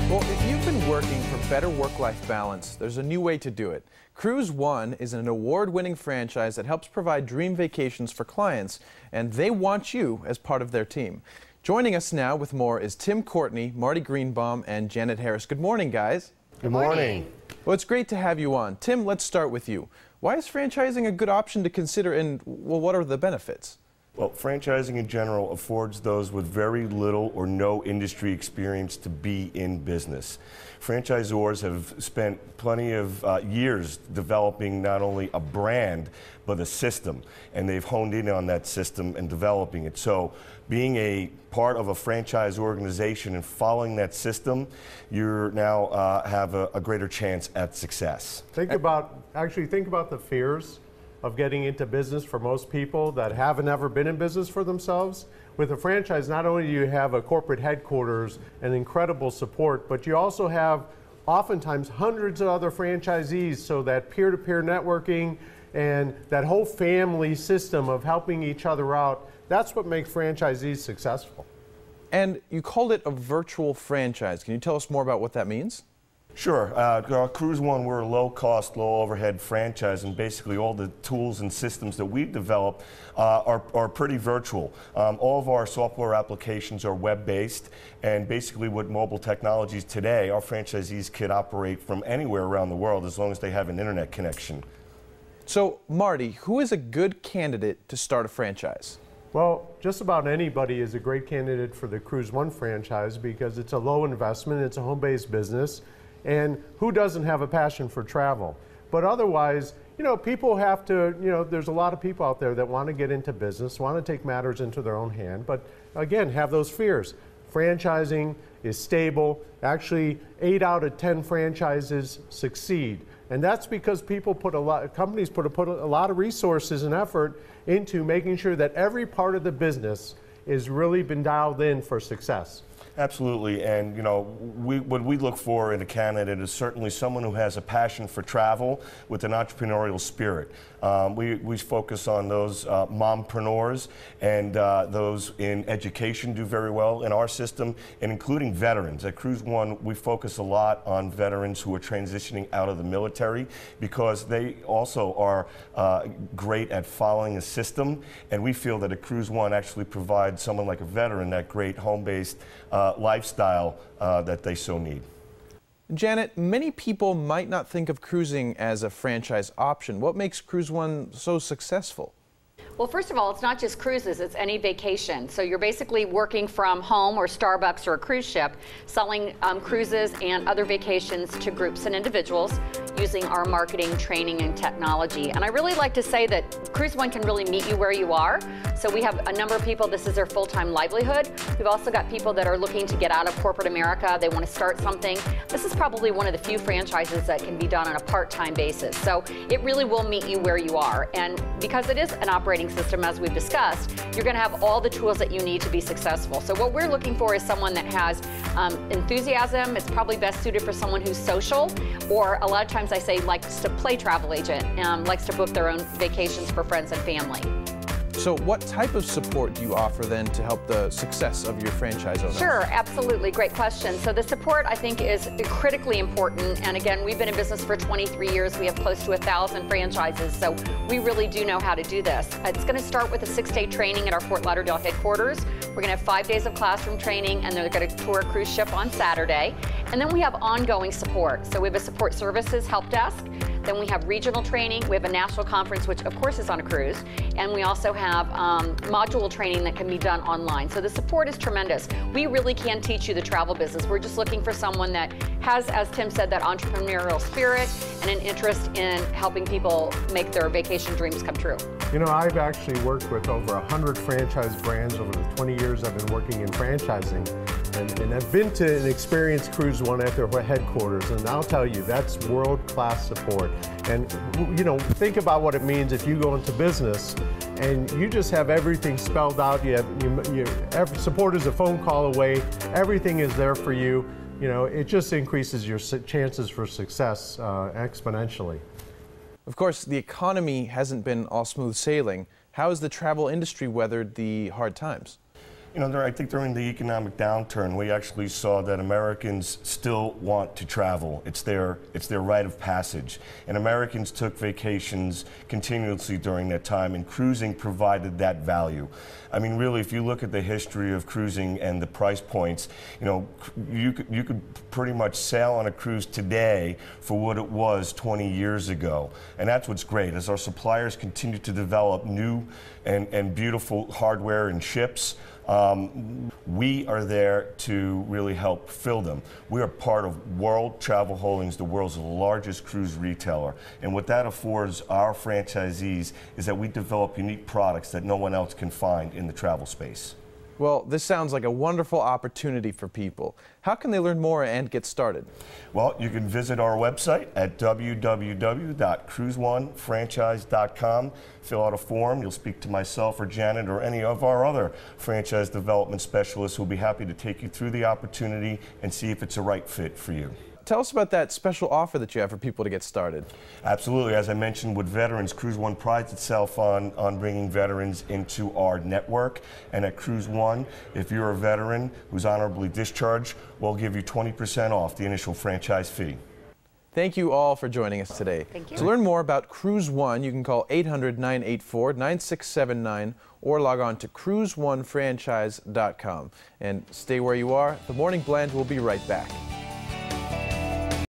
Well, if you've been working for better work-life balance, there's a new way to do it. CruiseOne is an award-winning franchise that helps provide dream vacations for clients, and they want you as part of their team. Joining us now with more is Tim Courtney, Marty Greenbaum, and Janet Harris. Good morning, guys. Good morning. Well, it's great to have you on. Tim, let's start with you. Why is franchising a good option to consider, and well, what are the benefits? Well, franchising in general affords those with very little or no industry experience to be in business. Franchisors have spent plenty of years developing not only a brand, but a system, and they've honed in on that system and developing it. So being a part of a franchise organization and following that system, you now have a greater chance at success. Think about the fears of getting into business for most people that haven't ever been in business for themselves. With a franchise, not only do you have a corporate headquarters and incredible support, but you also have oftentimes hundreds of other franchisees, so that peer-to-peer networking and that whole family system of helping each other out, that's what makes franchisees successful. And you called it a virtual franchise. Can you tell us more about what that means? Sure. CruiseOne, we're a low-cost, low-overhead franchise, and basically all the tools and systems that we've developed are pretty virtual. All of our software applications are web-based, and basically with mobile technologies today, our franchisees can operate from anywhere around the world as long as they have an internet connection. So, Marty, who is a good candidate to start a franchise? Well, just about anybody is a great candidate for the CruiseOne franchise because it's a low investment, it's a home-based business. And who doesn't have a passion for travel? But otherwise, people have to, there's a lot of people out there that want to get into business, want to take matters into their own hand, but again, have those fears. Franchising is stable. Actually, 8 out of 10 franchises succeed. And that's because companies put a lot of resources and effort into making sure that every part of the business is really been dialed in for success. Absolutely, and what we look for in a candidate is certainly someone who has a passion for travel with an entrepreneurial spirit. We focus on those mompreneurs and those in education do very well in our system, and including veterans. At CruiseOne, we focus a lot on veterans who are transitioning out of the military because they also are great at following a system, and we feel that at CruiseOne actually provides someone like a veteran that great home-based lifestyle that they so need. Janet, many people might not think of cruising as a franchise option. What makes CruiseOne so successful? Well, first of all, it's not just cruises, it's any vacation. So you're basically working from home or Starbucks or a cruise ship, selling cruises and other vacations to groups and individuals using our marketing, training, and technology. And I really like to say that CruiseOne can really meet you where you are. So we have a number of people, this is their full-time livelihood. We've also got people that are looking to get out of corporate America. They want to start something. This is probably one of the few franchises that can be done on a part-time basis. So it really will meet you where you are. And because it is an operating system, as we've discussed, you're going to have all the tools that you need to be successful. So what we're looking for is someone that has enthusiasm. It's probably best suited for someone who's social, or a lot of times I say likes to play travel agent, likes to book their own vacations for friends and family. So what type of support do you offer then to help the success of your franchise owner? Sure, absolutely. Great question. So the support, I think, is critically important. And again, we've been in business for 23 years. We have close to 1,000 franchises. So we really do know how to do this. It's going to start with a 6-day training at our Fort Lauderdale headquarters. We're going to have 5 days of classroom training, and they're going to tour a cruise ship on Saturday. And then we have ongoing support. So we have a support services help desk. Then we have regional training. We have a national conference, which of course is on a cruise. And we also have module training that can be done online. So the support is tremendous. We really can teach you the travel business. We're just looking for someone that has, as Tim said, that entrepreneurial spirit and an interest in helping people make their vacation dreams come true. I've actually worked with over 100 franchise brands over the 20 years I've been working in franchising. And I've been to and experienced CruiseOne at their headquarters, and I'll tell you, that's world-class support. And think about what it means if you go into business and you just have everything spelled out. Every support is a phone call away. Everything is there for you. It just increases your chances for success exponentially. Of course, the economy hasn't been all smooth sailing. How has the travel industry weathered the hard times? You know, I think during the economic downturn, we actually saw that Americans still want to travel. It's their rite of passage. And Americans took vacations continuously during that time, and cruising provided that value. I mean, really, if you look at the history of cruising and the price points, you know, you could pretty much sail on a cruise today for what it was 20 years ago. And that's what's great. As our suppliers continue to develop new and beautiful hardware and ships, we are there to really help fill them. We are part of World Travel Holdings, the world's largest cruise retailer. And what that affords our franchisees is that we develop unique products that no one else can find in the travel space. Well, this sounds like a wonderful opportunity for people. How can they learn more and get started? Well, you can visit our website at www.CruiseOneFranchise.com. Fill out a form. You'll speak to myself or Janet or any of our other franchise development specialists who will be happy to take you through the opportunity and see if it's a right fit for you. Tell us about that special offer that you have for people to get started. Absolutely. As I mentioned, with veterans, CruiseOne prides itself on bringing veterans into our network. And at CruiseOne, if you're a veteran who's honorably discharged, we'll give you 20% off the initial franchise fee. Thank you all for joining us today. Thank you. To learn more about CruiseOne, you can call 800-984-9679 or log on to CruiseOneFranchise.com. And stay where you are. The Morning Blend will be right back.